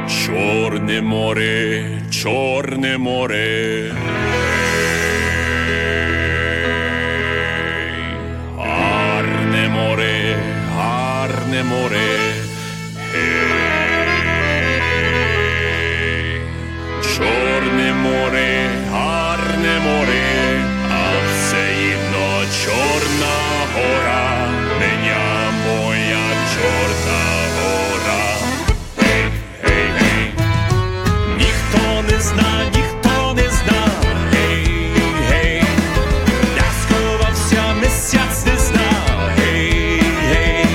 Чорне море, чорне море. Гарне море, гарне море. Чорне море, гарне море, а все одно Чорна гора, мене моя Чорна гора. Гей, гей, ніхто не зна, ніхто не зна. Гей, гей, я сховався, місяць не зна. Гей, гей,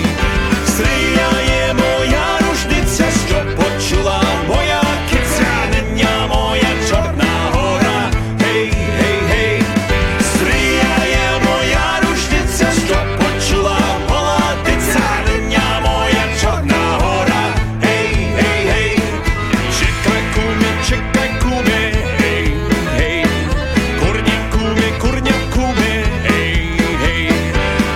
стріляє моя рушниця, що почула моя киця, неня моя Чорна гора. Гей, гей, гей, стріляє моя рушниця, що почула молодиця, неня моя Чорна гора. Гей, гей, гей, чекай куме, гей, гей, курня куме, гей, гей,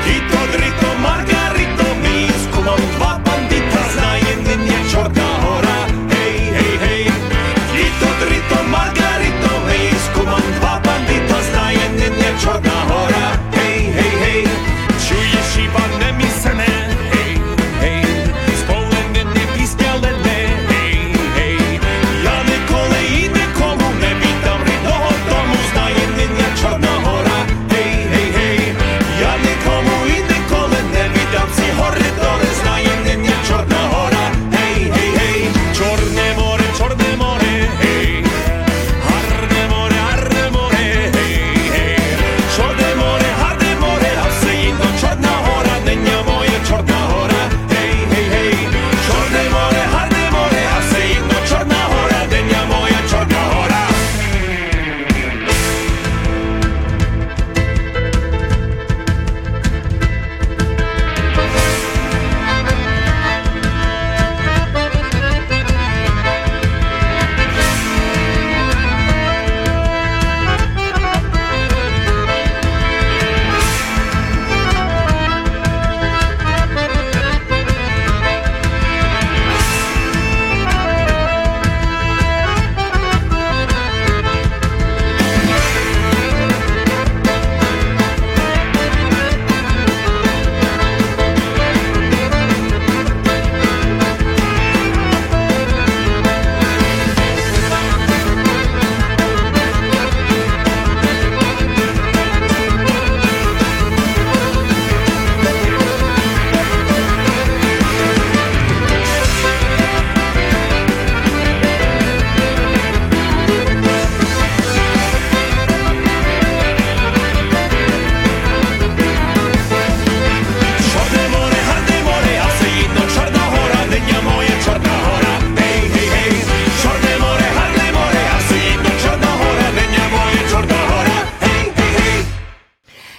Тіто, Дрито, Маргарито, мій з кумом два бандита, знає неня Чорна гора. Гей, гей, гей, Тіто, Дрито, Маргарито, мій з кумом два бандита, знає неня Чорна гора. Гей, гей, гей, чуєш, Іване, місене, гей, гей, сповнене пісня лене, гей, гей, я ніколи і нікому не віддам рідного дому, знає неня Чорна гора. Гей, гей, гей, я нікому і ніколи не віддам ці гори доли, знає неня Чорна гора. Гей, гей, гей, Чорне море, гей, гарне море, гей, гей, Чорне море, а все одно Чорна гора, неня моя Чорна гора. Гей, гей, гей, Чорне море, а все одно Чорна гора, неня моя Чорна гора.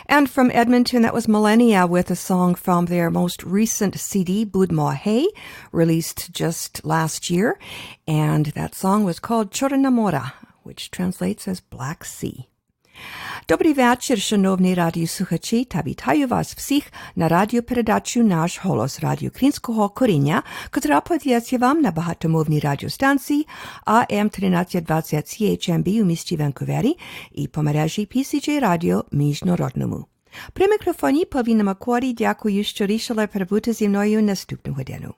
And from Edmonton, that was Millennia with a song from their most recent CD, Bud Mo Hey, released just last year. And that song was called Чорна мора, which translates as Black Sea. Добрий вечір, шановні радіослухачі, та вітаю вас всіх на радіопередачу «Наш Холос» радіоукраїнського коріння, котра подається вам на багатомовній радіостанції AM 1320 CHMB у місті Ванкувері і по мережі PCJ Радіо міжнародному. При мікрофоні Павліна Макорі, дякую, що рішили перебути зі мною наступну годину.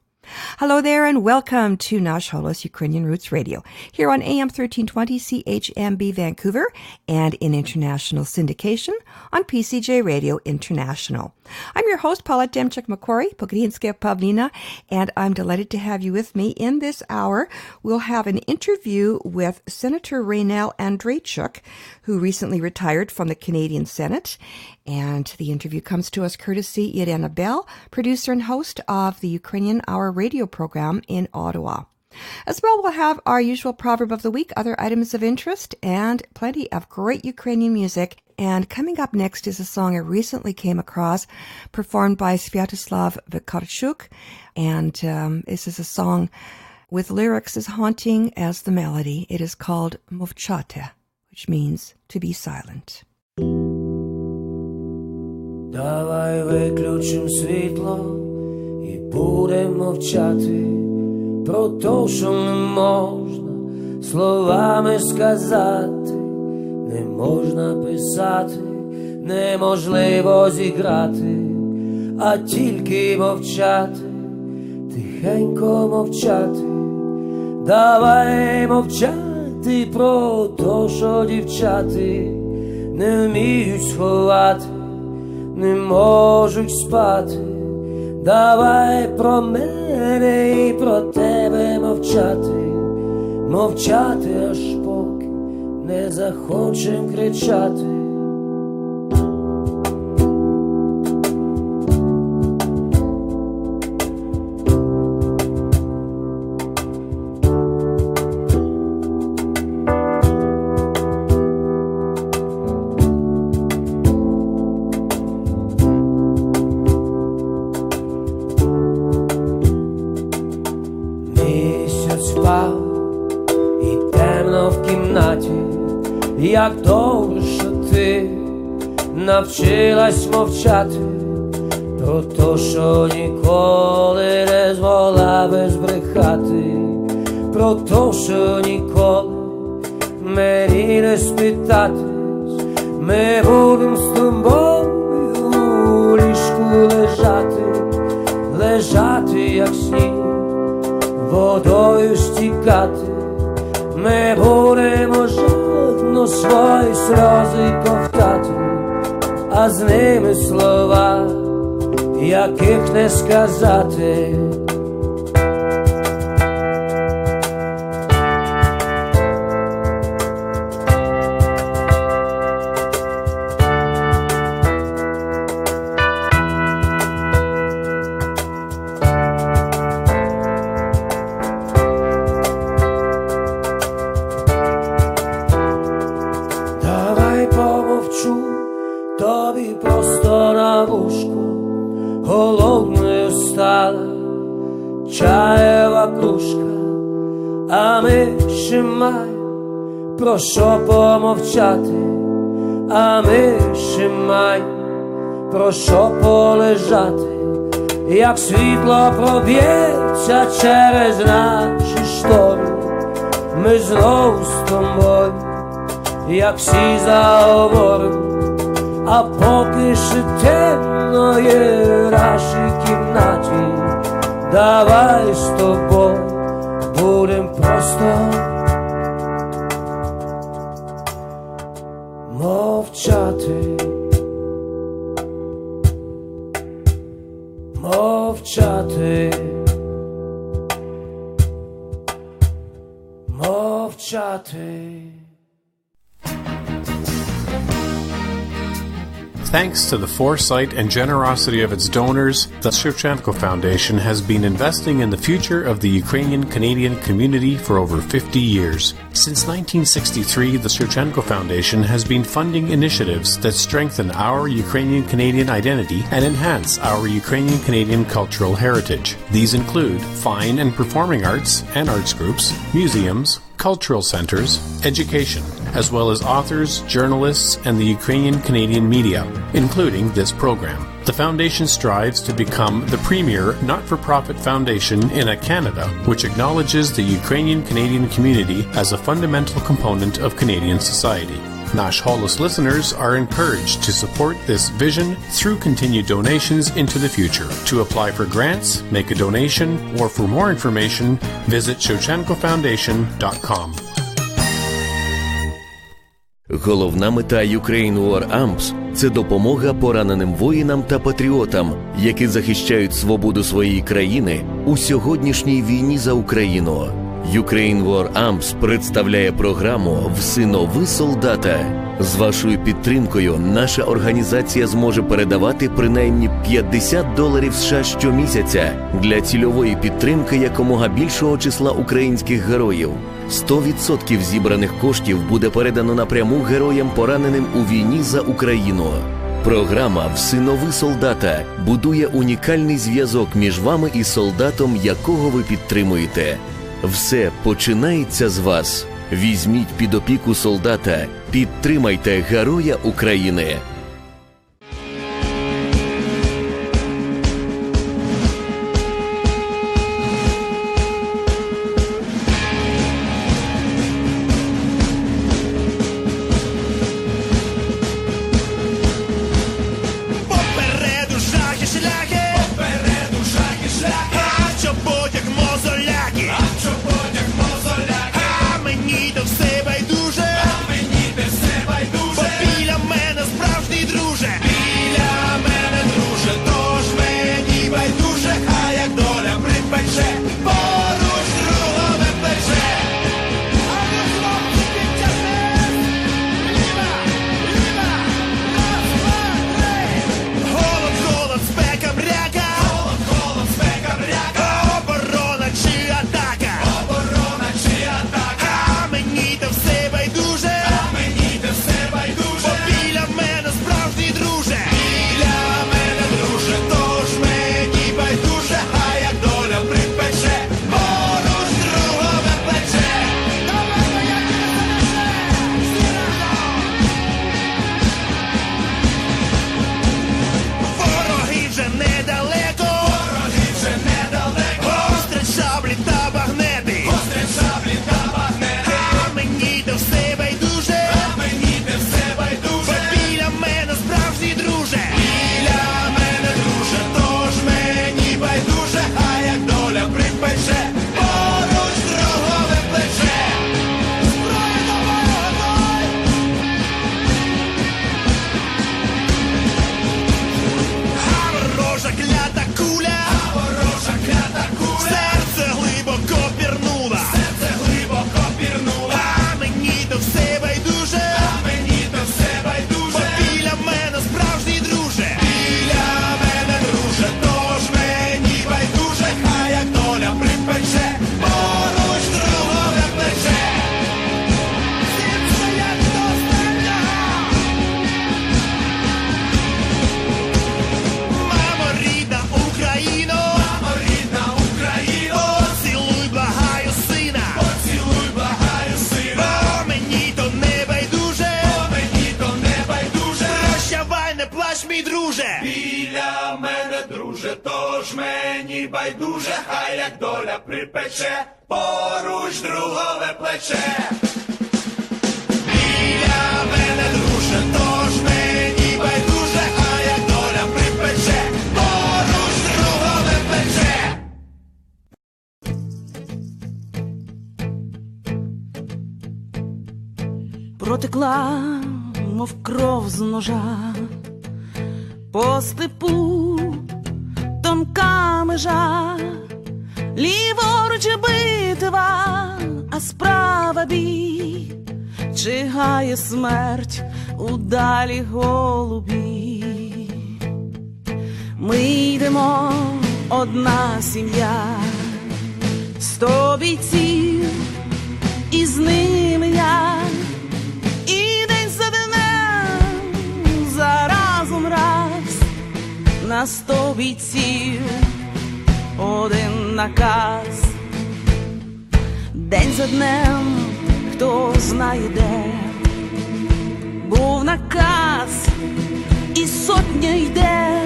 Hello there and welcome to Nash Holos Ukrainian Roots Radio, here on AM 1320 CHMB Vancouver and in international syndication on PCJ Radio International. I'm your host, Paula Demchuk-Macquarie, Pogrinskaya Pavlina, and I'm delighted to have you with me. In this hour, we'll have an interview with Senator Raynell Andreychuk, who recently retired from the Canadian Senate. And the interview comes to us courtesy Irena Bell, producer and host of the Ukrainian Hour radio program in Ottawa. As well, we'll have our usual proverb of the week, other items of interest, and plenty of great Ukrainian music. And coming up next is a song I recently came across, performed by Sviatoslav Vikarchuk. And this is a song with lyrics as haunting as the melody. It is called Movchate, which means to be silent. Давай виключим світло і будемо мовчати, про то, що не можна словами сказати, не можна писати, неможливо зіграти, а тільки мовчати, тихенько мовчати. Давай мовчати про то, що дівчати не вміють сховати, не можуть спати. Давай про мене і про тебе мовчати, мовчати, аж поки не захочем кричати. Спав і темно в кімнаті, як добре, що ти навчилась мовчати про то, що ніколи не змогла би збрехати, про то, що ніколи мені не спитатись. Ми будем з тобою у ліжку лежати, лежати, як сніг, водою стікати. Ми будемо жадно свої сльози ковтати, а з ними слова, яких не сказати. Тобі просто на вушку голодною стала чаєва кружка, а ми ще маємо про що помовчати, а ми ще маємо про що полежати. Як світло проб'ється через наші штори, ми знову з тобою, як всі заговоримо. А поки ще темно є в нашій кімнаті, давай з тобою будем просто мовчати, мовчати, мовчати. Thanks to the foresight and generosity of its donors, the Shevchenko Foundation has been investing in the future of the Ukrainian-Canadian community for over 50 years. Since 1963, the Shevchenko Foundation has been funding initiatives that strengthen our Ukrainian-Canadian identity and enhance our Ukrainian-Canadian cultural heritage. These include fine and performing arts and arts groups, museums, cultural centers, education, as well as authors, journalists, and the Ukrainian-Canadian media, including this program. The foundation strives to become the premier not-for-profit foundation in Canada, which acknowledges the Ukrainian-Canadian community as a fundamental component of Canadian society. Nash Holos listeners are encouraged to support this vision through continued donations into the future. To apply for grants, make a donation, or for more information, visit shevchenkofoundation.com. Головна мета Ukraine War Amps – це допомога пораненим воїнам та патріотам, які захищають свободу своєї країни у сьогоднішній війні за Україну. Ukraine War Amps представляє програму «Всинови солдата». З вашою підтримкою наша організація зможе передавати принаймні $50 США щомісяця для цільової підтримки якомога більшого числа українських героїв. 100% зібраних коштів буде передано напряму героям, пораненим у війні за Україну. Програма «Всинови солдата» будує унікальний зв'язок між вами і солдатом, якого ви підтримуєте. Все починається з вас. Візьміть під опіку солдата, підтримайте Героя України. мені байдуже, хай як доля припече, поруч другове плече. Біля мене друже, тож мені байдуже, хай як доля припече, поруч другове плече. Протекла, мов кров з ножа, по степу тонка межа, ліворуч битва, а справа бій, чигає смерть у далі голубі. Ми йдемо, одна сім'я, 100 бійців, і з ними я. І день за днем, за разом раз, на 100 бійців один наказ. День за днем, хто знає де, був наказ, і сотня йде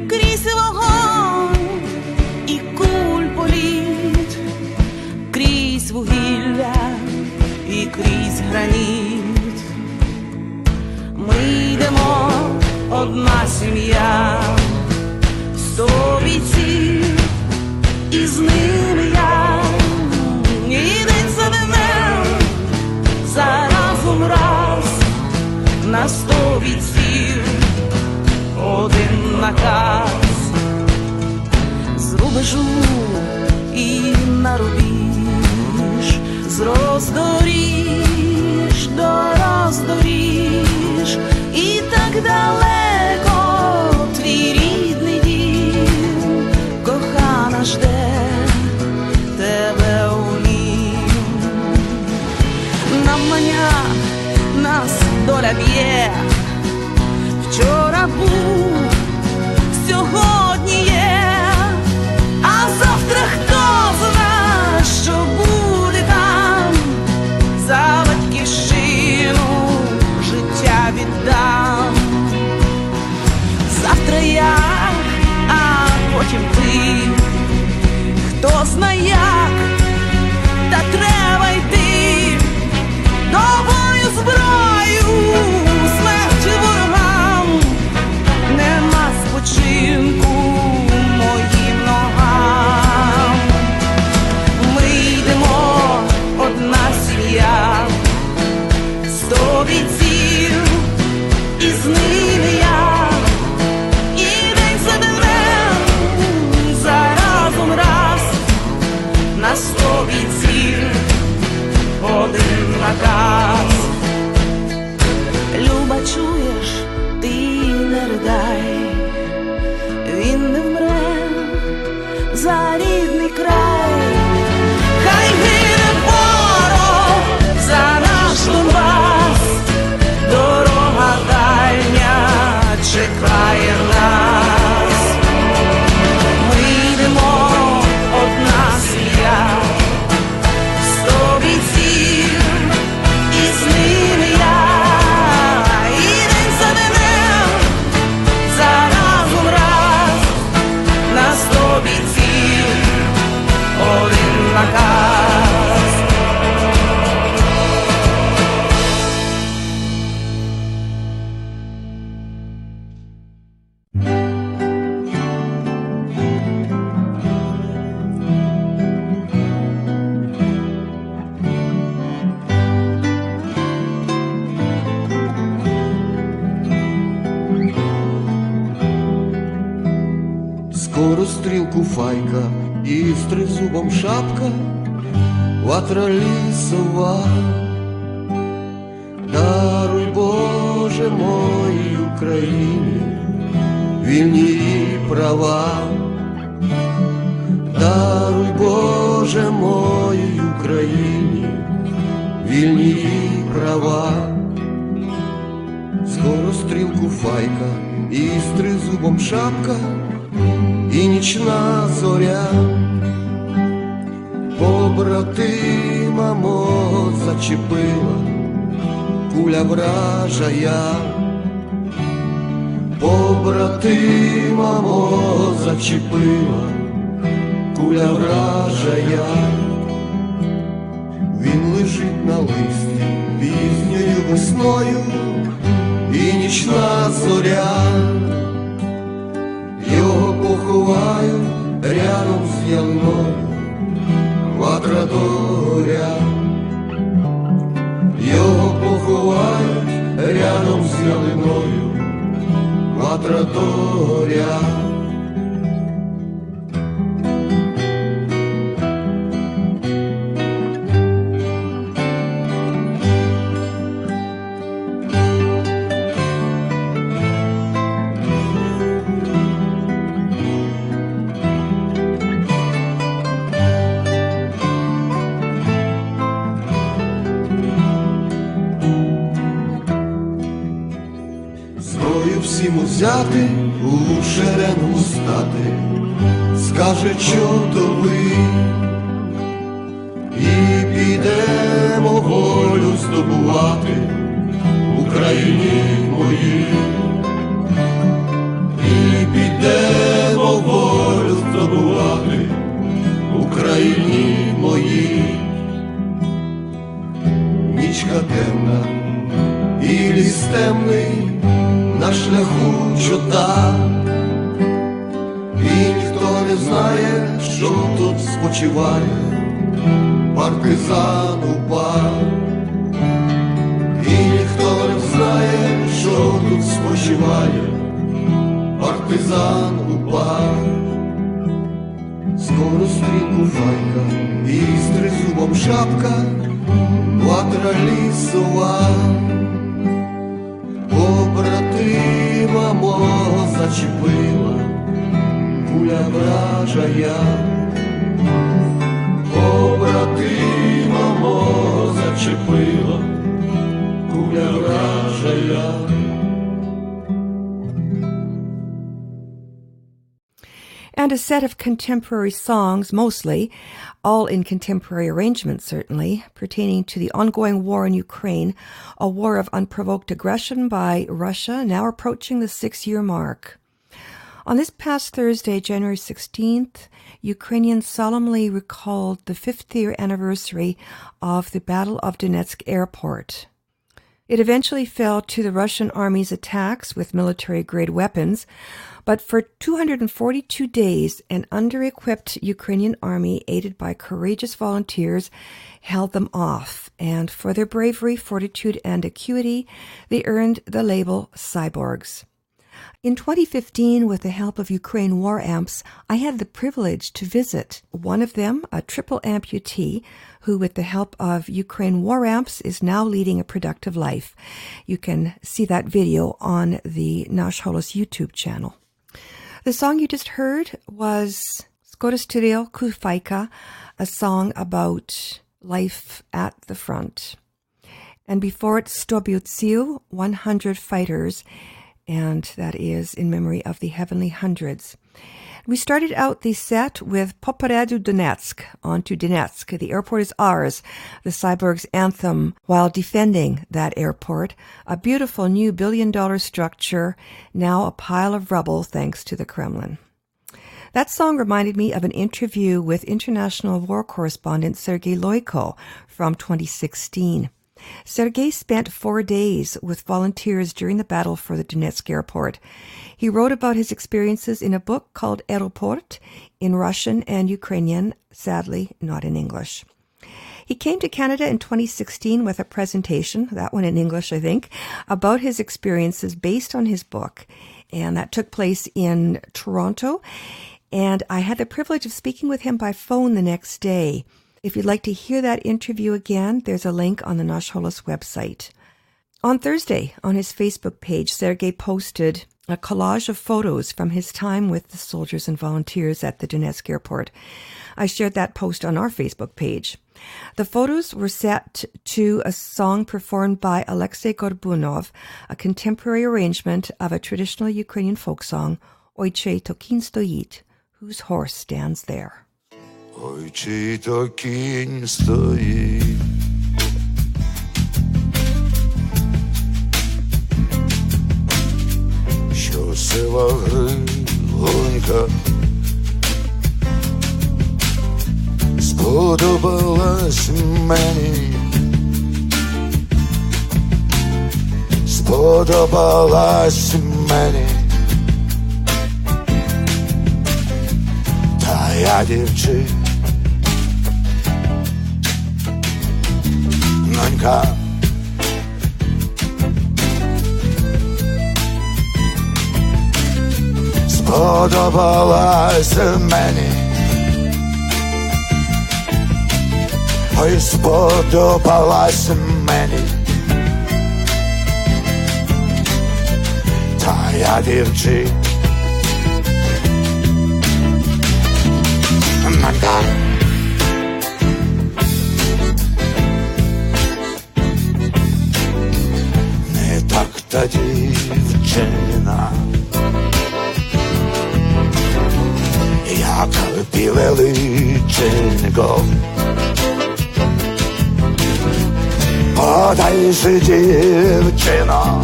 крізь вогонь і куль політ, крізь вугілля і крізь граніт. Ми йдемо, одна сім'я, 100 бійців, і з ними я. І день за днем, за разом раз, на 100 бійців один наказ. З рубежу і на рубіж, з роздоріж до роздоріж, і так далеко твій рідний дім, кохана жде тебе у нім. Навмання нас доля б'є, вчора був, сьогодні є, а завтра хто зна, що буде там. За батьківщину життя віддам. Завтра я, а потім ти, хто зна як, та треба йти до бою зброю, смерті ворогам. Нема спочинку моїм ногам. Ми йдемо, одна сім'я, 100 бійців, і з ними я. І день за днем, за разом раз, на 100 бійців один наказ. Люба, чуєш, ти не ридай, він не вмре за рідний край. Хай гине ворог за наш Донбас, дорога дальня чекає нас. Ми йдемо, одна сім'я, 100 бійців, і з ними я. І день за днем, за разом раз, на 100 бійців один наказ. Скоро стрілку файка і з тризубом шапка, ватра лісова. Даруй, Боже, моїй Україні вільні її права. Даруй, Боже, моїй Україні вільні її права. Скоро стрілку файка і з тризубом шапка, і нічна зоря побратима мого зачепила куля вражая. побратима мого зачепила куля вражая. Він лежить на листі пізньою весною, і нічна зоря його поховають рядом з ялиною Квадраторя. Його поховають рядом з ялиною Квадраторя. Всім узяти, у шеренгу стати, скаже чортовий, і підемо волю здобувати в Україні моїй, і підемо волю здобувати в Україні моїй. Нічка темна і ліс темний на шляху чота, і ніхто не знає, що тут спочиває партизан УПА, і ніхто не знає, що тут спочиває партизан УПА. Скоро стрінку файка і з тризубом шапка, ватра лісова. Побратима мого зачепила куля вражая. Побратима мого зачепила куля вражая. And a set of contemporary songs, mostly, all in contemporary arrangements certainly, pertaining to the ongoing war in Ukraine, a war of unprovoked aggression by Russia, now approaching the 6-year mark. On this past Thursday, January 16th, Ukrainians solemnly recalled the 50th anniversary of the Battle of Donetsk Airport. It eventually fell to the Russian army's attacks with military-grade weapons, but for 242 days, an under-equipped Ukrainian army, aided by courageous volunteers, held them off. And for their bravery, fortitude, and acuity, they earned the label cyborgs. In 2015, with the help of Ukraine War Amps, I had the privilege to visit one of them, a triple amputee, who, with the help of Ukraine War Amps, is now leading a productive life. You can see that video on the Nash Holos YouTube channel. The song you just heard was Skorostyriel Kufaika, a song about life at the front. And before it, Stobiutsiu, 100 Fighters, and that is in memory of the Heavenly Hundreds. We started out the set with Poperedu Donetsk, on to Donetsk. The airport is ours, the Cyborgs' anthem while defending that airport, a beautiful new billion-dollar structure, now a pile of rubble thanks to the Kremlin. That song reminded me of an interview with international war correspondent Sergei Loiko from 2016. Sergei spent 4 days with volunteers during the battle for the Donetsk airport. He wrote about his experiences in a book called Aeroport in Russian and Ukrainian, sadly not in English. He came to Canada in 2016 with a presentation, that one in English I think, about his experiences based on his book, and that took place in Toronto, and I had the privilege of speaking with him by phone the next day. If you'd like to hear that interview again, there's a link on the Nash Holos website. On Thursday, on his Facebook page, Sergei posted a collage of photos from his time with the soldiers and volunteers at the Donetsk airport. I shared that post on our Facebook page. The photos were set to a song performed by Alexei Gorbunov, a contemporary arrangement of a traditional Ukrainian folk song, Ojcze to kінь стоїть, whose horse stands there. Ой, чий то кінь стоїть, що красива гривонька, сподобалась мені, сподобалась мені, та я дівчинонька. Сподобалась мені, ой, сподобалась мені, та я дівчинонька. Не так та дівчина, як біле личенько. Подай же, дівчино,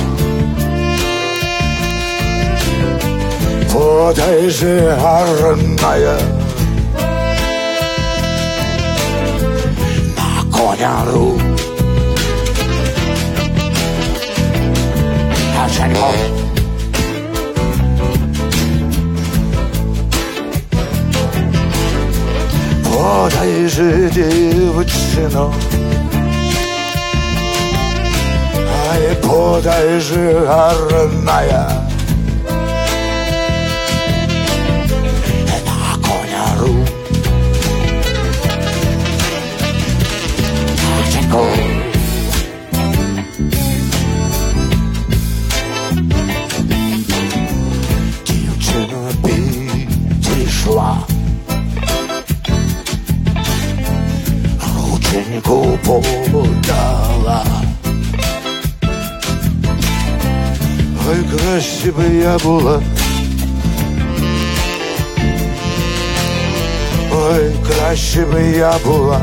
подай же гарная, на коня руку. Дівчинко, подай же, дівчино, ай, подай же гарная, на коня руку. Дівчинко, дівчина підійшла, рученьку подала. Ой, краще би я була, ой, краще би я була,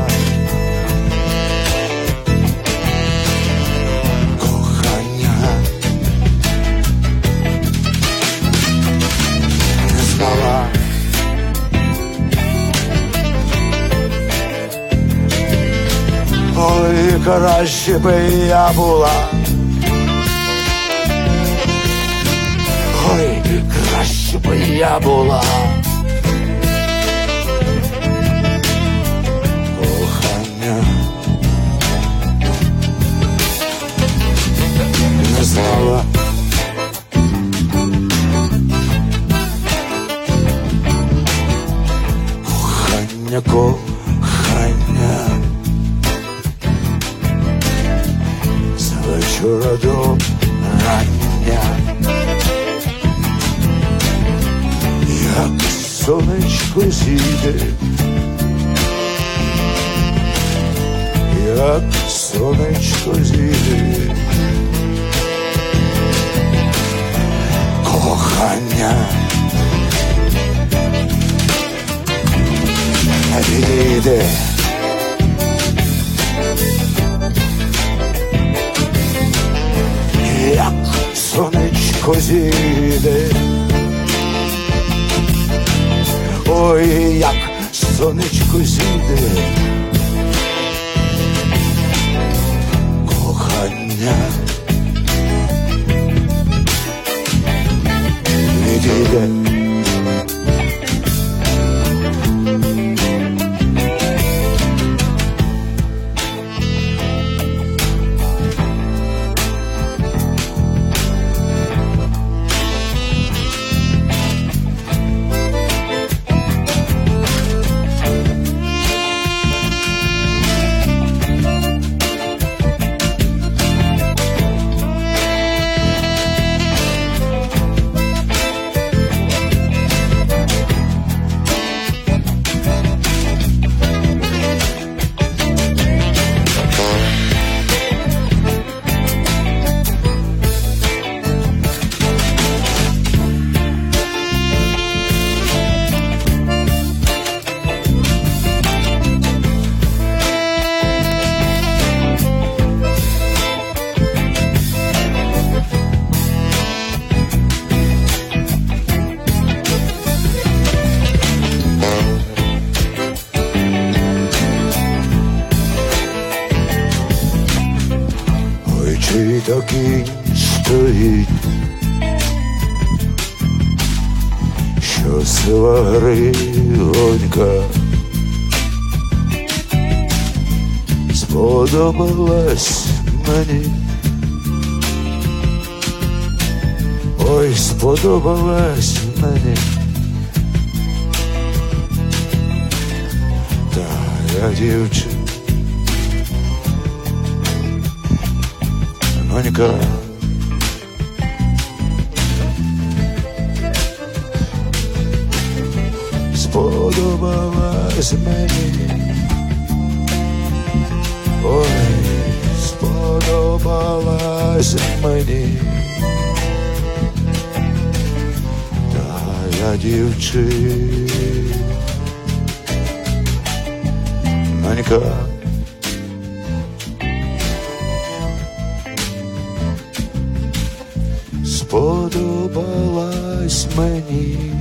кохання не знала. Ой, краще би я була, ой, краще би я була, кохання не знала. Кохання, кохання, з вечора до рання, як сонечко зійде, як сонечко зійде, кохання відійде. Як сонечко зійде, ой, як сонечко зійде, кохання відійде. то кінь стоїть, що сива григонька сподобалась мені. Ой, сподобалась мені. Та я дівчинонька, сподобалась мені. Ой, сподобалась мені. Та я дівчинонька. Сподобалась мені.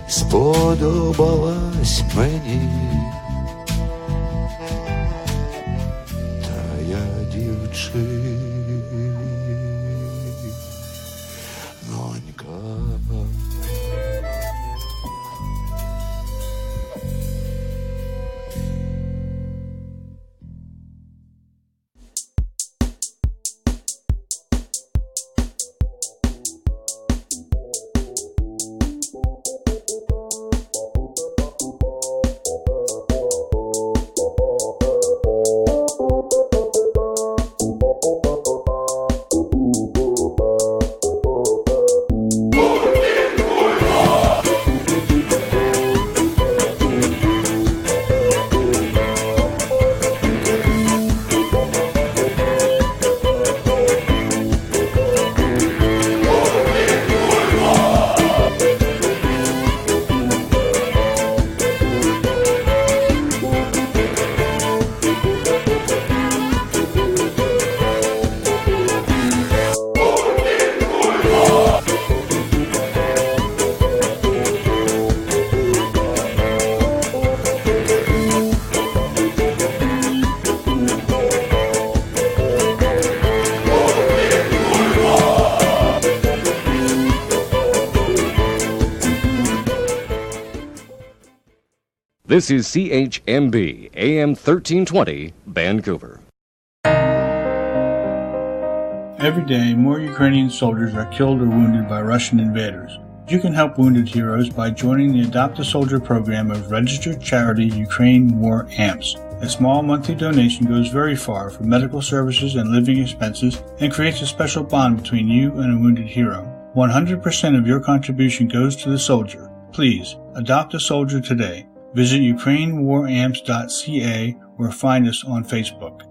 Сподобалась мені. Та я дівчинонька. This is CHMB, AM 1320, Vancouver. Every day, more Ukrainian soldiers are killed or wounded by Russian invaders. You can help wounded heroes by joining the Adopt a Soldier program of registered charity Ukraine War Amps. A small monthly donation goes very far for medical services and living expenses and creates a special bond between you and a wounded hero. 100% of your contribution goes to the soldier. Please, adopt a soldier today. Visit ukrainewaramps.ca or find us on Facebook.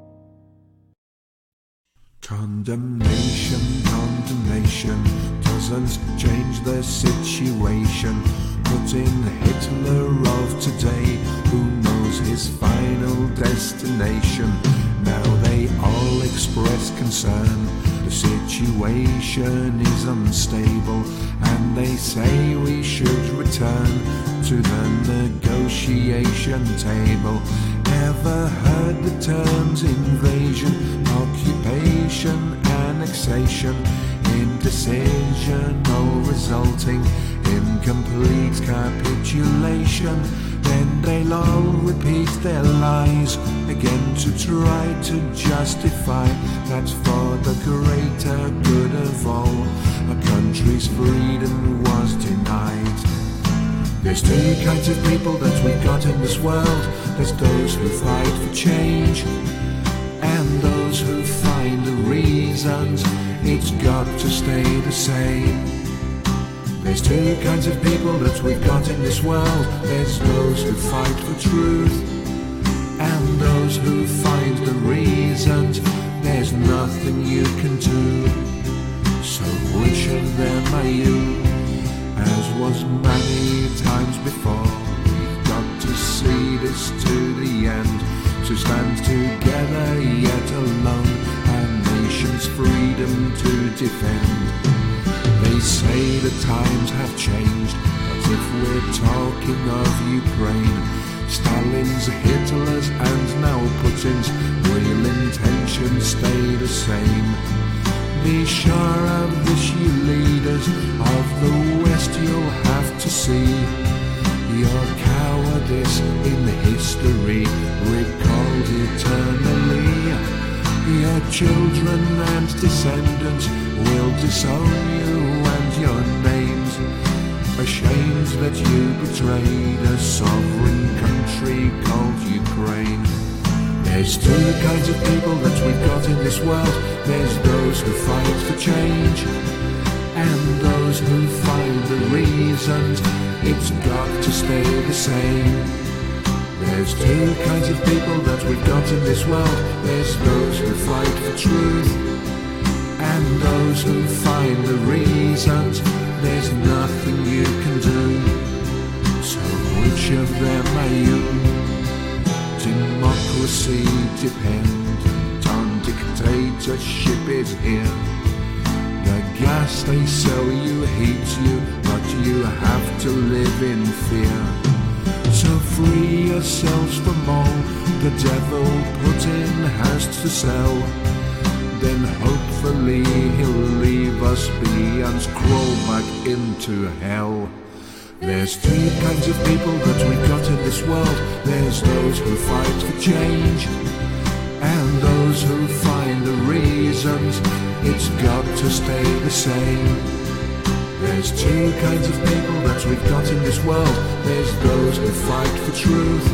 Condemnation, condemnation doesn't change the situation. Put in Hitler of today, who knows his final destination. Now they all express concern. The situation is unstable, and they say we should return to the negotiation table. Ever heard the terms invasion, occupation, annexation, indecision, all resulting in complete capitulation? Then they'll all repeat their lies again to try to justify that for the greater good of all, a country's freedom was denied. There's two kinds of people that we've got in this world. There's those who fight for change and those who find the reasons it's got to stay the same. There's two kinds of people that we've got in this world. There's those who fight for truth and those who find the reasons there's nothing you can do. So which of them are you? As was many times before, we've got to see this to the end, to stand together yet alone, our nation's freedom to defend. They say the times have changed, as if we're talking of Ukraine. Stalin's, Hitler's and now Putin's real intentions stay the same. Be sure of this, you leaders of the West, you'll have to see your cowardice in history recalled eternally. Your children and descendants will disown you and your names, ashamed that you betrayed a sovereign country called Ukraine. There's two kinds of people that we've got in this world. There's those who fight for change and those who find the reasons it's got to stay the same. There's two kinds of people that we've got in this world. There's those who fight for truth and those who find the reasons there's nothing you can do. So which of them are you? Democracy dependent on dictatorship is here. The gas they sell you heats you, but you have to live in fear. So free yourselves from all the devil Putin has to sell. Then hopefully he'll leave us be and crawl back into hell. There's two kinds of people that we've got in this world. There's those who fight for change and those who find the reasons it's got to stay the same. There's two kinds of people that we've got in this world. There's those who fight for truth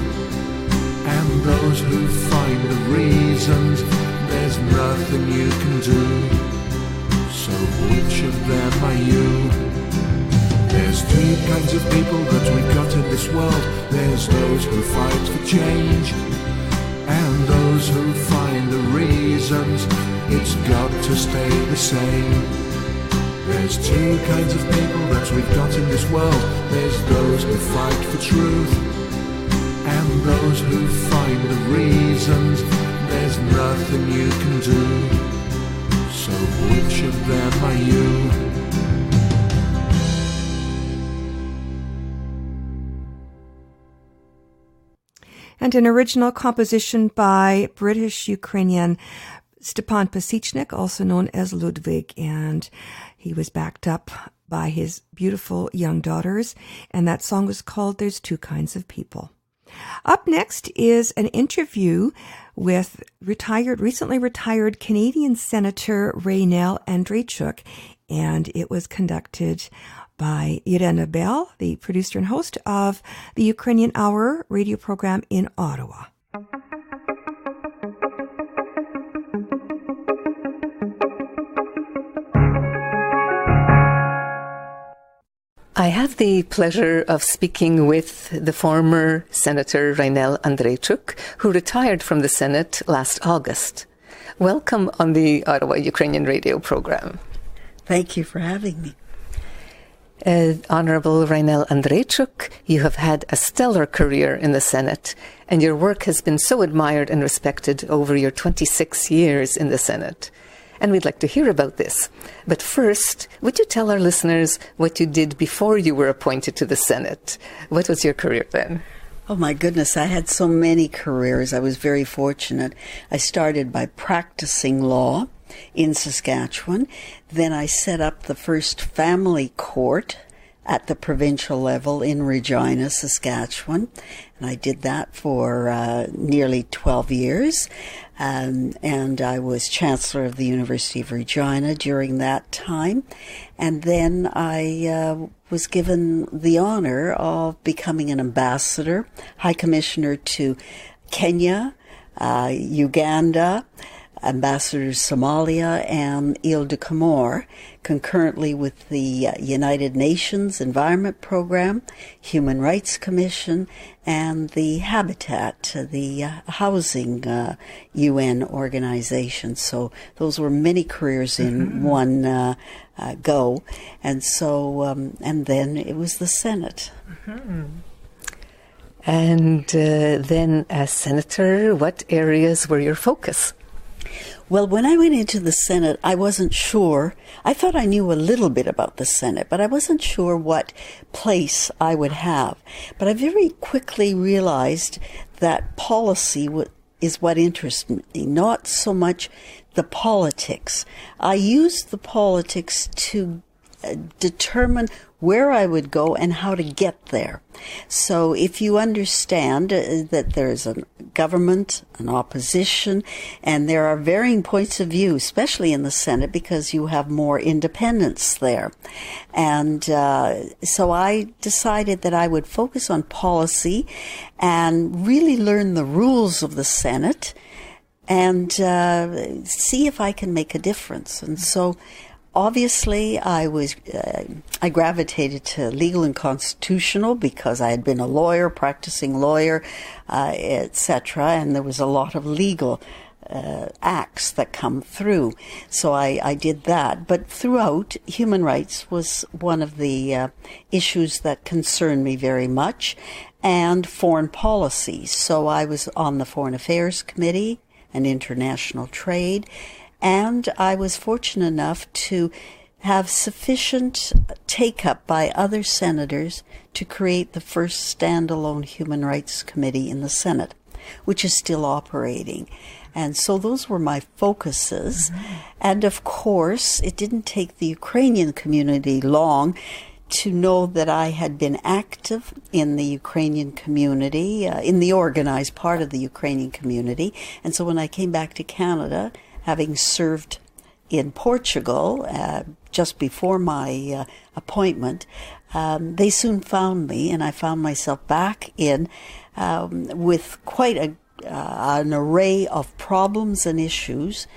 and those who find the reasons there's nothing you can do. So which of them are you? There's two kinds of people that we've got in this world. There's those who fight for change and those who find the reasons it's got to stay the same. There's two kinds of people that we've got in this world. There's those who fight for truth and those who find the reasons there's nothing you can do. So which of them are you? And an original composition by British-Ukrainian Stepan Pasichnik, also known as Ludwig, and he was backed up by his beautiful young daughters, and that song was called There's Two Kinds of People. Up next is an interview with recently retired Canadian Senator Raynel Andreychuk, and it was conducted by Irena Bell, the producer and host of the Ukrainian Hour radio program in Ottawa. I have the pleasure of speaking with the former Senator Raynel Andreychuk, who retired from the Senate last August. Welcome on the Ottawa Ukrainian radio program. Thank you for having me. Honorable Raynel Andreychuk, you have had a stellar career in the Senate, and your work has been so admired and respected over your 26 years in the Senate. And we'd like to hear about this. But first, would you tell our listeners what you did before you were appointed to the Senate? What was your career then? Oh my goodness, I had so many careers. I was very fortunate. I started by practicing law in Saskatchewan. Then I set up the first family court at the provincial level in Regina, Saskatchewan. And I did that for nearly 12 years. And I was Chancellor of the University of Regina during that time. And then I was given the honor of becoming an ambassador, High Commissioner to Kenya, Uganda, Ambassador to Somalia, and Ile de Comore, concurrently with the United Nations Environment Program, Human Rights Commission, and the Habitat, the housing UN organization. So those were many careers in one go. And so, and then it was the Senate. Mm-hmm. And then as Senator, what areas were your focus? Well, when I went into the Senate, I wasn't sure. I thought I knew a little bit about the Senate, but I wasn't sure what place I would have. But I very quickly realized that policy is what interests me, not so much the politics. I used the politics to determine where I would go and how to get there. So if you understand that there's a government, an opposition, and there are varying points of view, especially in the Senate, because you have more independence there. And so I decided that I would focus on policy and really learn the rules of the Senate and see if I can make a difference. And so obviously, I gravitated to legal and constitutional because I had been a lawyer, practicing lawyer, etc., and there was a lot of legal acts that come through. So I did that. But throughout, human rights was one of the issues that concerned me very much, and foreign policy. So I was on the Foreign Affairs Committee and International Trade, and I was fortunate enough to have sufficient take-up by other senators to create the first standalone Human Rights Committee in the Senate, which is still operating. And so those were my focuses. Mm-hmm. And of course, it didn't take the Ukrainian community long to know that I had been active in the Ukrainian community, in the organized part of the Ukrainian community. And so when I came back to Canada, having served in Portugal just before my appointment, they soon found me, and I found myself back in with quite an array of problems and issues.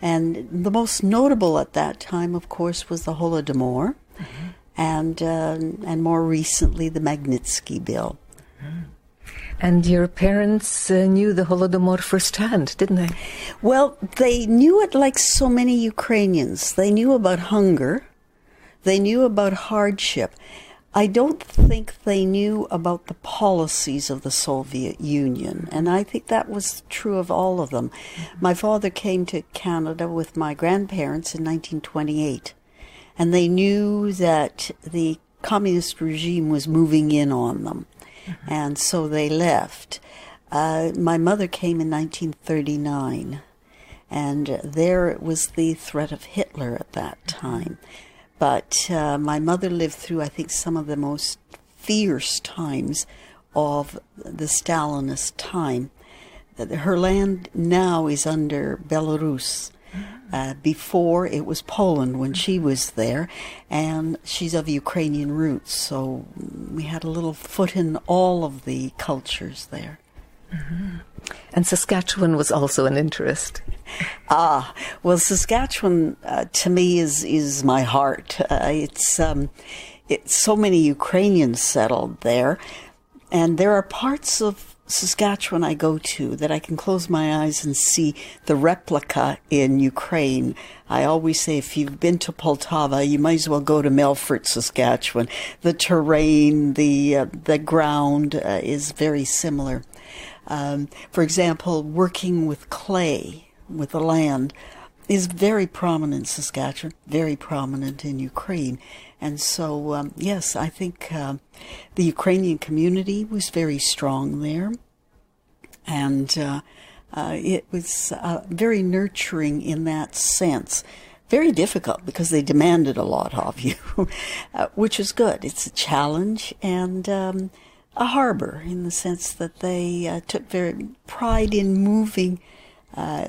And the most notable at that time, of course, was the Holodomor, mm-hmm. and more recently the Magnitsky Bill. Mm-hmm. And your parents knew the Holodomor firsthand, didn't they? Well, they knew it like so many Ukrainians. They knew about hunger. They knew about hardship. I don't think they knew about the policies of the Soviet Union, and I think that was true of all of them. Mm-hmm. My father came to Canada with my grandparents in 1928, and they knew that the communist regime was moving in on them. Mm-hmm. And so they left. My mother came in 1939, and there was the threat of Hitler at that time. But my mother lived through, I think, some of the most fierce times of the Stalinist time. Her land now is under Belarus. Before it was Poland when she was there, and she's of Ukrainian roots, so we had a little foot in all of the cultures there. Mm-hmm. And Saskatchewan was also an interest. Well, Saskatchewan to me is my heart. It's so many Ukrainians settled there, and there are parts of Saskatchewan I go to that I can close my eyes and see the replica in Ukraine. I always say if you've been to Poltava, you might as well go to Melfort, Saskatchewan. The terrain, the ground is very similar. For example, working with clay, with the land, is very prominent in Saskatchewan, very prominent in Ukraine. And so, yes, I think the Ukrainian community was very strong there. And it was very nurturing in that sense. Very difficult because they demanded a lot of you, which is good. It's a challenge and a harbor in the sense that they took very pride in moving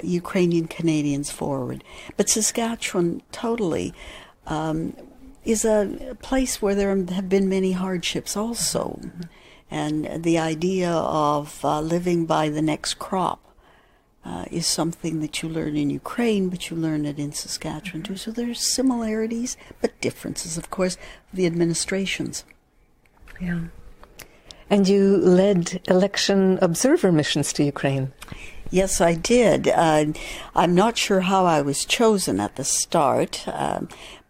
Ukrainian Canadians forward. But Saskatchewan totally is a place where there have been many hardships also. And the idea of living by the next crop is something that you learn in Ukraine, but you learn it in Saskatchewan too. So there's similarities, but differences, of course, the administrations. Yeah. And you led election observer missions to Ukraine. Yes, I did. I'm not sure how I was chosen at the start,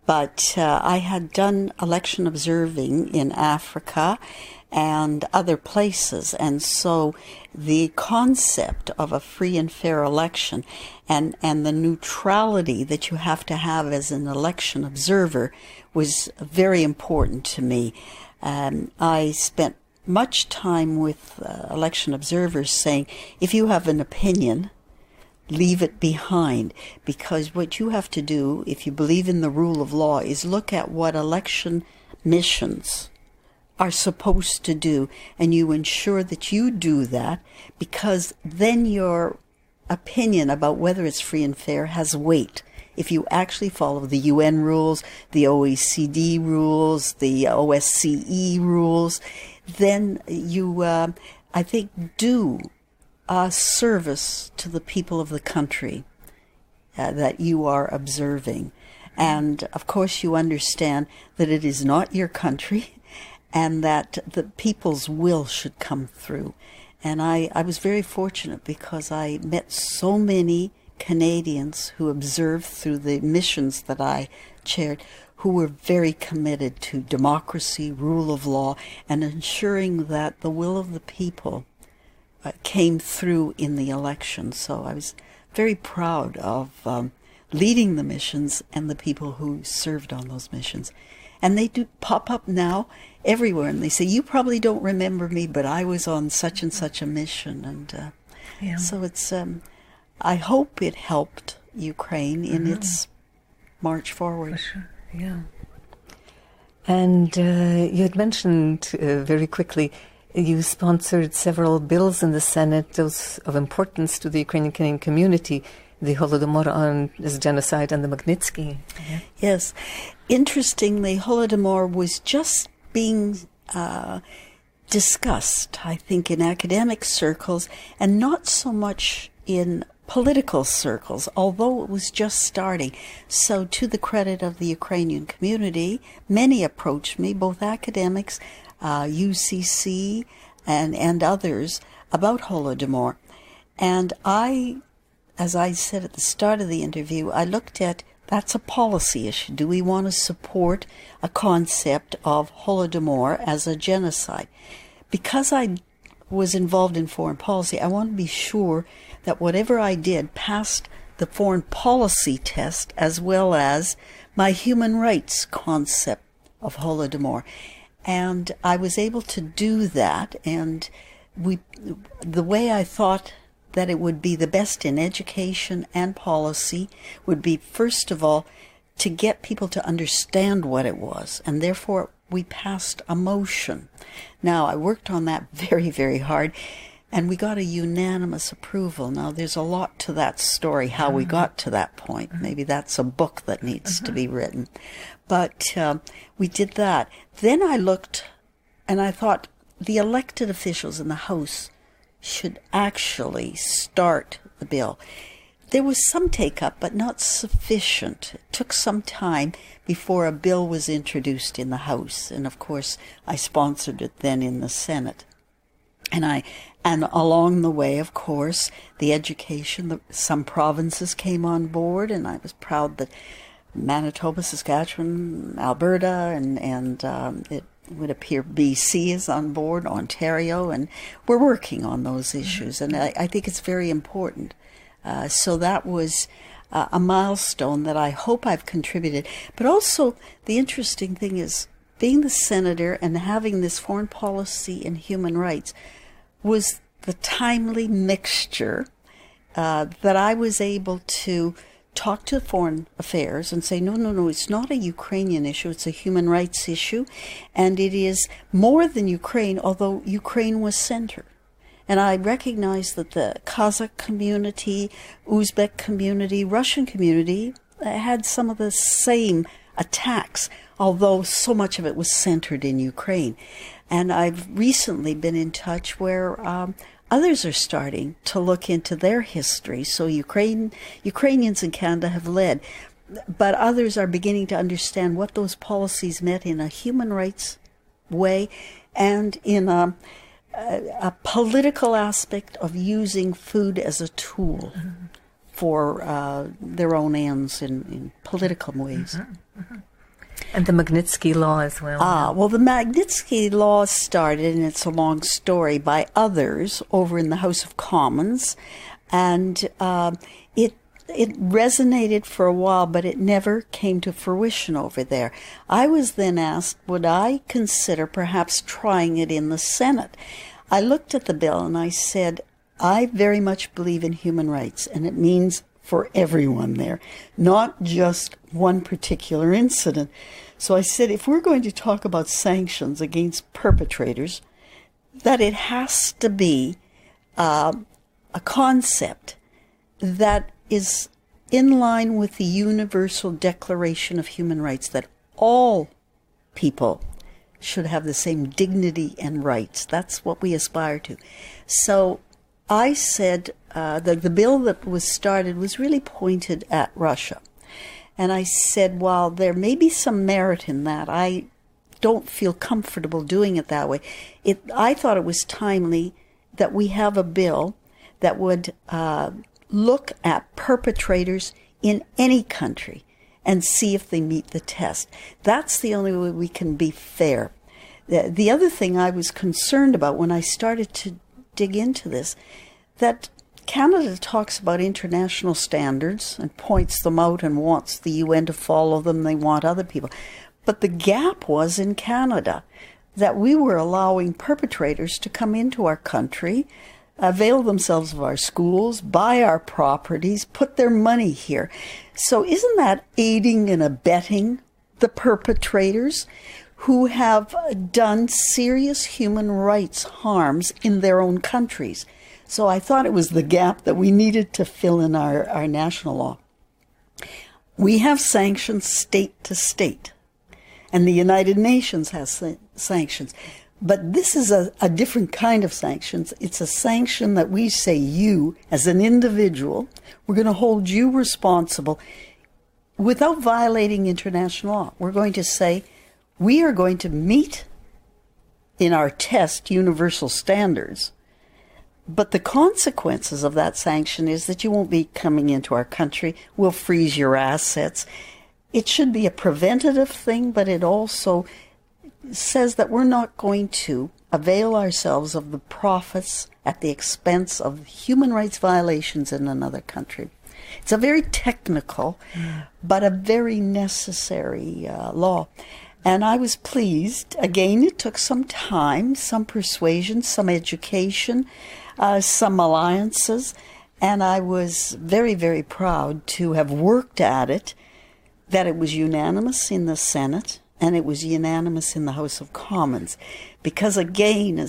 But I had done election observing in Africa and other places, and so the concept of a free and fair election and the neutrality that you have to have as an election observer was very important to me. I spent much time with election observers saying, if you have an opinion, leave it behind, because what you have to do, if you believe in the rule of law, is look at what election missions are supposed to do, and you ensure that you do that, because then your opinion about whether it's free and fair has weight. If you actually follow the UN rules, the OECD rules, the OSCE rules, then you, I think, do a service to the people of the country that you are observing. And of course you understand that it is not your country and that the people's will should come through. And I was very fortunate because I met so many Canadians who observed through the missions that I chaired, who were very committed to democracy, rule of law, and ensuring that the will of the people came through in the election. So I was very proud of leading the missions and the people who served on those missions. And they do pop up now everywhere, and they say, you probably don't remember me, but I was on such and such a mission. And so it's, I hope it helped Ukraine in its march forward. For sure, yeah. And you had mentioned very quickly, you sponsored several bills in the Senate, those of importance to the Ukrainian Canadian community, the Holodomor on this genocide and the Magnitsky. Yeah. Yes. Interestingly, Holodomor was just being discussed, I think, in academic circles and not so much in political circles, although it was just starting. So to the credit of the Ukrainian community, many approached me, both academics, UCC, and others, about Holodomor. And I, as I said at the start of the interview, I looked at, that's a policy issue. Do we want to support a concept of Holodomor as a genocide? Because I was involved in foreign policy, I want to be sure that whatever I did passed the foreign policy test as well as my human rights concept of Holodomor. And I was able to do that, and the way I thought that it would be the best in education and policy would be, first of all, to get people to understand what it was, and therefore we passed a motion. Now, I worked on that very, very hard, and we got a unanimous approval. Now, there's a lot to that story, how we got to that point. Maybe that's a book that needs to be written. But we did that. Then I looked, and I thought the elected officials in the House should actually start the bill. There was some take-up, but not sufficient. It took some time before a bill was introduced in the House. And, of course, I sponsored it then in the Senate. And along the way, of course, the education, some provinces came on board, and I was proud that Manitoba, Saskatchewan, Alberta, and it would appear BC is on board, Ontario, and we're working on those issues. And I think it's very important. So that was a milestone that I hope I've contributed. But also, the interesting thing is, being the senator and having this foreign policy and human rights was the timely mixture that I was able to talk to Foreign Affairs and say, no, it's not a Ukrainian issue, it's a human rights issue, and it is more than Ukraine, although Ukraine was center. And I recognize that the Kazakh community, Uzbek community, Russian community had some of the same attacks, although so much of it was centered in Ukraine. And I've recently been in touch where others are starting to look into their history. So Ukrainians in Canada have led, but others are beginning to understand what those policies meant in a human rights way and in a political aspect of using food as a tool for their own ends in political ways. And the Magnitsky Law as well. Well, the Magnitsky Law started, and it's a long story, by others over in the House of Commons, and it resonated for a while, but it never came to fruition over there. I was then asked, would I consider perhaps trying it in the Senate? I looked at the bill and I said, I very much believe in human rights, and it means for everyone there, not just one particular incident. So I said, if we're going to talk about sanctions against perpetrators, that it has to be a concept that is in line with the Universal Declaration of Human Rights, that all people should have the same dignity and rights. That's what we aspire to. So I said that the bill that was started was really pointed at Russia. And I said, while there may be some merit in that, I don't feel comfortable doing it that way. I thought it was timely that we have a bill that would look at perpetrators in any country and see if they meet the test. That's the only way we can be fair. The other thing I was concerned about when I started to dig into this, that Canada talks about international standards and points them out and wants the UN to follow them. They want other people. But the gap was in Canada that we were allowing perpetrators to come into our country, avail themselves of our schools, buy our properties, put their money here. So isn't that aiding and abetting the perpetrators who have done serious human rights harms in their own countries? So I thought it was the gap that we needed to fill in our national law. We have sanctions state to state, and the United Nations has sanctions. But this is a different kind of sanctions. It's a sanction that we say, you, as an individual, we're going to hold you responsible without violating international law. We're going to say, we are going to meet in our test universal standards, but the consequences of that sanction is that you won't be coming into our country. We'll freeze your assets. It should be a preventative thing, but it also says that we're not going to avail ourselves of the profits at the expense of human rights violations in another country. It's a very technical, but a very necessary law. And I was pleased. Again, it took some time, some persuasion, some education, some alliances, and I was very, very proud to have worked at it, that it was unanimous in the Senate, and it was unanimous in the House of Commons. Because again,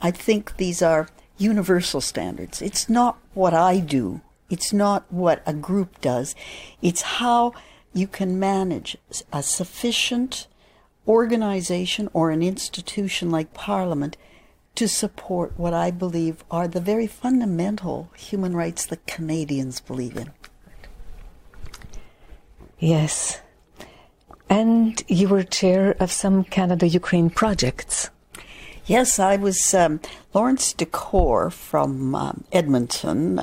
I think these are universal standards. It's not what I do. It's not what a group does. It's how you can manage a sufficient organization or an institution like Parliament to support what I believe are the very fundamental human rights that Canadians believe in. Yes. And you were chair of some Canada-Ukraine projects. Yes, I was Lawrence Decor from Edmonton,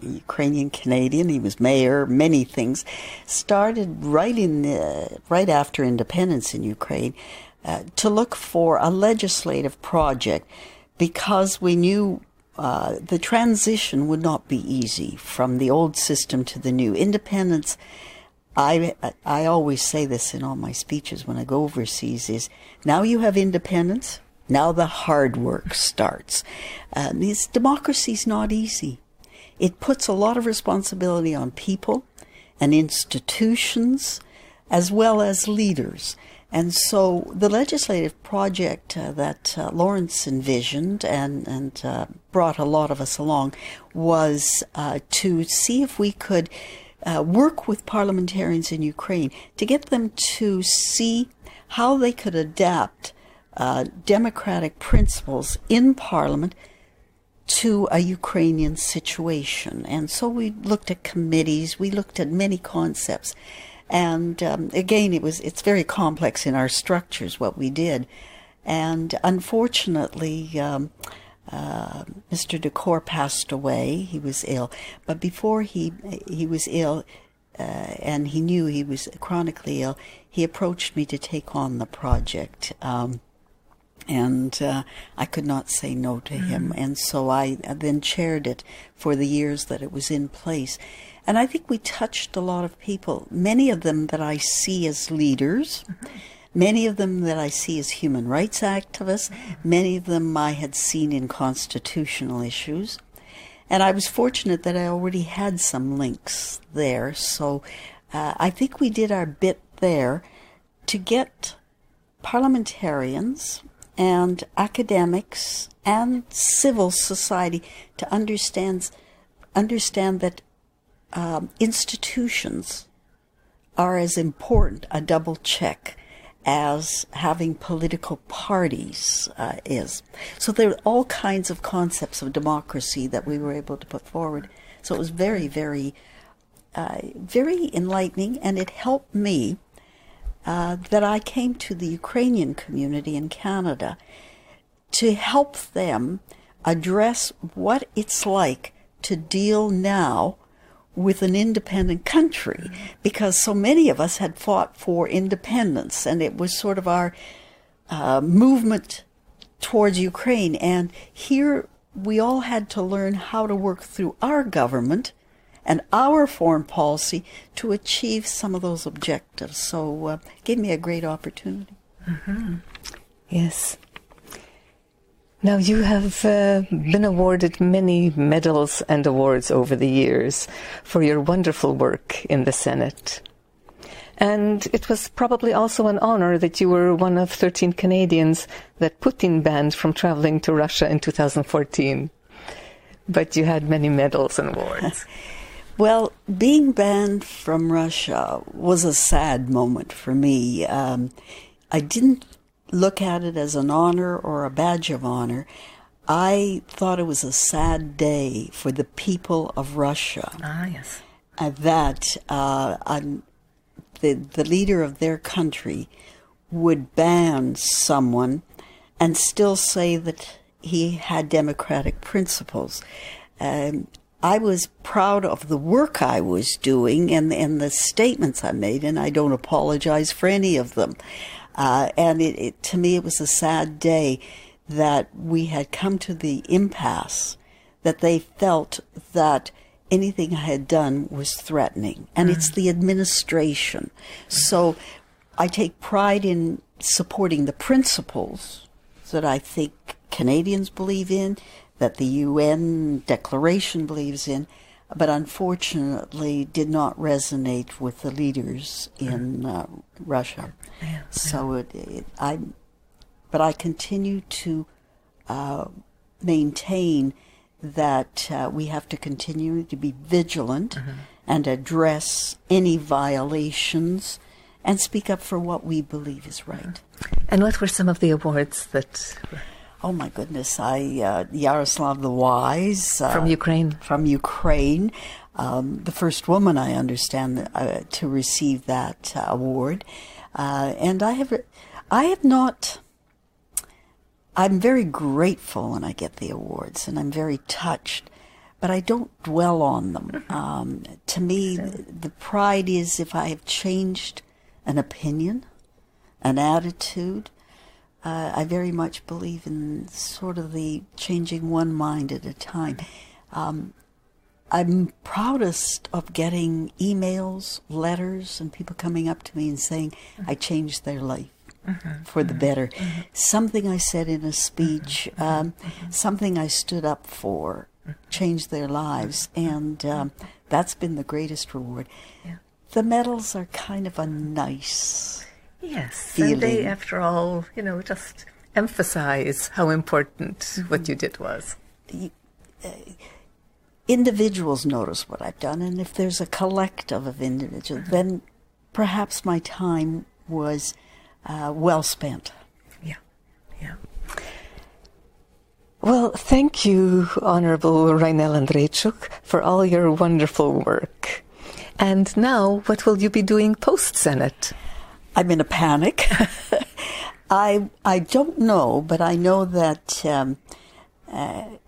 Ukrainian Canadian. He was mayor, many things. Started right after independence in Ukraine to look for a legislative project, because we knew the transition would not be easy from the old system to the new. Independence, I always say this in all my speeches when I go overseas, is now you have independence, now the hard work starts. This democracy is not easy. It puts a lot of responsibility on people and institutions as well as leaders. And so the legislative project that Lawrence envisioned and brought a lot of us along was to see if we could work with parliamentarians in Ukraine to get them to see how they could adapt democratic principles in Parliament to a Ukrainian situation. And so we looked at committees, we looked at many concepts. And again, it's very complex in our structures, what we did. And unfortunately, Mr. Decor passed away. He was ill. But before he was ill, and he knew he was chronically ill, he approached me to take on the project. And I could not say no to him. And so I then chaired it for the years that it was in place. And I think we touched a lot of people, many of them that I see as leaders, many of them that I see as human rights activists, many of them I had seen in constitutional issues. And I was fortunate that I already had some links there. So I think we did our bit there to get parliamentarians and academics and civil society to understand that institutions are as important a double check as having political parties is. So there are all kinds of concepts of democracy that we were able to put forward. So it was very, very, very enlightening, and it helped me that I came to the Ukrainian community in Canada to help them address what it's like to deal now with an independent country, because so many of us had fought for independence, and it was sort of our movement towards Ukraine. And here we all had to learn how to work through our government and our foreign policy to achieve some of those objectives. So it gave me a great opportunity. Yes. Now, you have been awarded many medals and awards over the years for your wonderful work in the Senate. And it was probably also an honor that you were one of 13 Canadians that Putin banned from traveling to Russia in 2014. But you had many medals and awards. Well, being banned from Russia was a sad moment for me. I didn't look at it as an honor or a badge of honor. I thought it was a sad day for the people of Russia. Yes. That the leader of their country would ban someone and still say that he had democratic principles. I was proud of the work I was doing and the statements I made, and I don't apologize for any of them. And to me, it was a sad day that we had come to the impasse that they felt that anything I had done was threatening. And it's the administration. So I take pride in supporting the principles that I think Canadians believe in, that the UN Declaration believes in, but unfortunately did not resonate with the leaders in Russia. So but I continue to maintain that we have to continue to be vigilant and address any violations and speak up for what we believe is right. And what were some of the awards that... Oh my goodness! Yaroslav the Wise from Ukraine. From Ukraine, the first woman I understand to receive that award, and I have not. I'm very grateful when I get the awards, and I'm very touched, but I don't dwell on them. To me, the pride is if I have changed an opinion, an attitude. I very much believe in sort of the changing one mind at a time. I'm proudest of getting emails, letters, and people coming up to me and saying, I changed their life for the better. Something I said in a speech, something I stood up for, changed their lives, and that's been the greatest reward. The medals are kind of a nice... Yes, and they, after all, just emphasize how important what you did was. Individuals notice what I've done, and if there's a collective of individuals, then perhaps my time was well spent. Yeah. Well, thank you, Honorable Rainel Andreychuk, for all your wonderful work. And now, what will you be doing post-Senate? I'm in a panic. I don't know, but I know that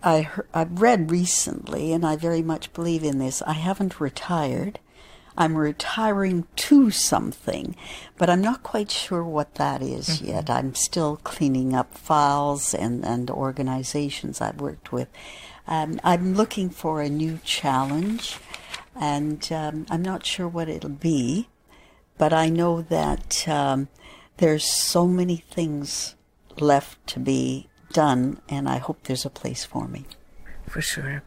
I've read recently, and I very much believe in this. I haven't retired. I'm retiring to something, but I'm not quite sure what that is yet. I'm still cleaning up files and organizations I've worked with. I'm looking for a new challenge, and I'm not sure what it'll be, but I know that there's so many things left to be done, and I hope there's a place for me. For sure.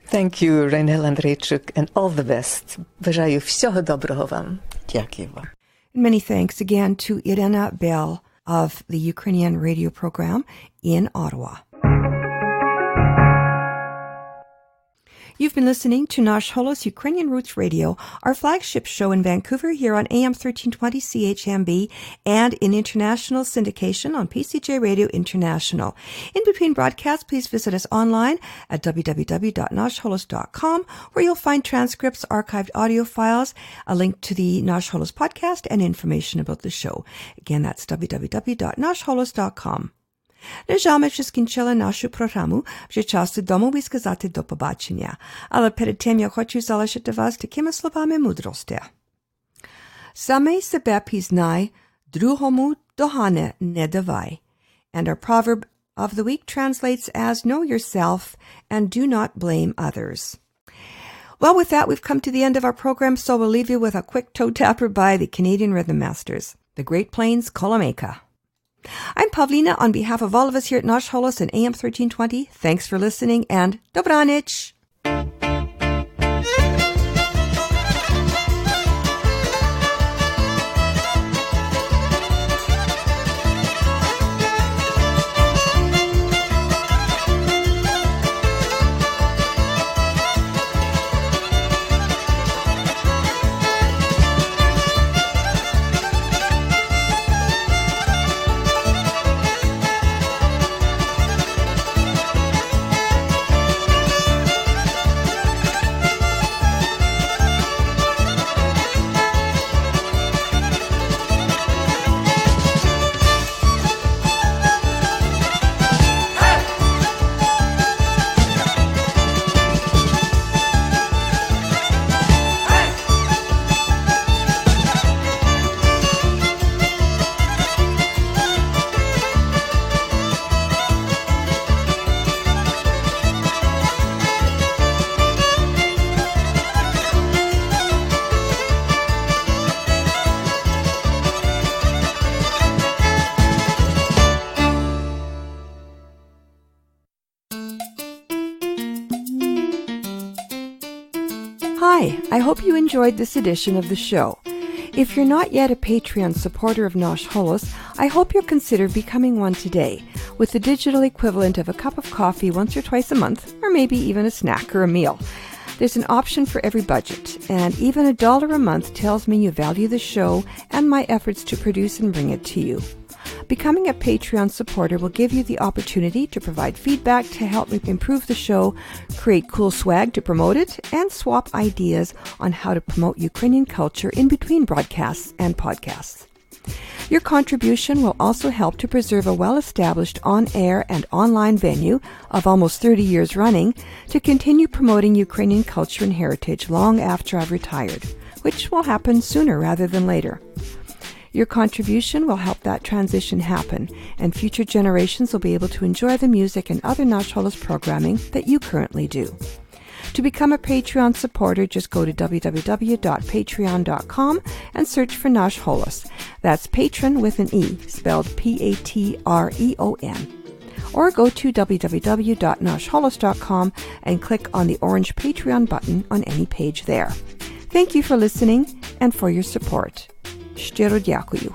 Thank you, Rainel Andrejczyk, and all the best. Бажаю всього доброго вам. Дякую вам. Many thanks again to Irena Bell of the Ukrainian radio program in Ottawa. You've been listening to Nash Holos Ukrainian Roots Radio, our flagship show in Vancouver here on AM 1320 CHMB and in international syndication on PCJ Radio International. In between broadcasts, please visit us online at www.nashholos.com, where you'll find transcripts, archived audio files, a link to the Nash Holos podcast, and information about the show. Again, that's www.nashholos.com. Лежаме, що скінчила нашу програму, вже час додому і сказати до побачення. Але перед тим я хочу залишити вас такими словами мудрості. Самий себе пізнай, другому догани не давай. And our proverb of the week translates as, know yourself and do not blame others. Well, with that, we've come to the end of our program, so we'll leave you with a quick toe tapper by the Canadian Rhythm Masters, the Great Plains Kolomeka. I'm Pavlina on behalf of all of us here at Nash Holos and AM 1320. Thanks for listening and dobranic! Hi, I hope you enjoyed this edition of the show. If you're not yet a Patreon supporter of Nash Holos, I hope you'll consider becoming one today, with the digital equivalent of a cup of coffee once or twice a month, or maybe even a snack or a meal. There's an option for every budget, and even $1 a month tells me you value the show and my efforts to produce and bring it to you. Becoming a Patreon supporter will give you the opportunity to provide feedback to help me improve the show, create cool swag to promote it, and swap ideas on how to promote Ukrainian culture in between broadcasts and podcasts. Your contribution will also help to preserve a well-established on-air and online venue of almost 30 years running to continue promoting Ukrainian culture and heritage long after I've retired, which will happen sooner rather than later. Your contribution will help that transition happen, and future generations will be able to enjoy the music and other Nash Holos programming that you currently do. To become a Patreon supporter, just go to www.patreon.com and search for Nash Holos. That's patron with an E, spelled Patreon. Or go to www.nashholos.com and click on the orange Patreon button on any page there. Thank you for listening and for your support. Щиро дякую.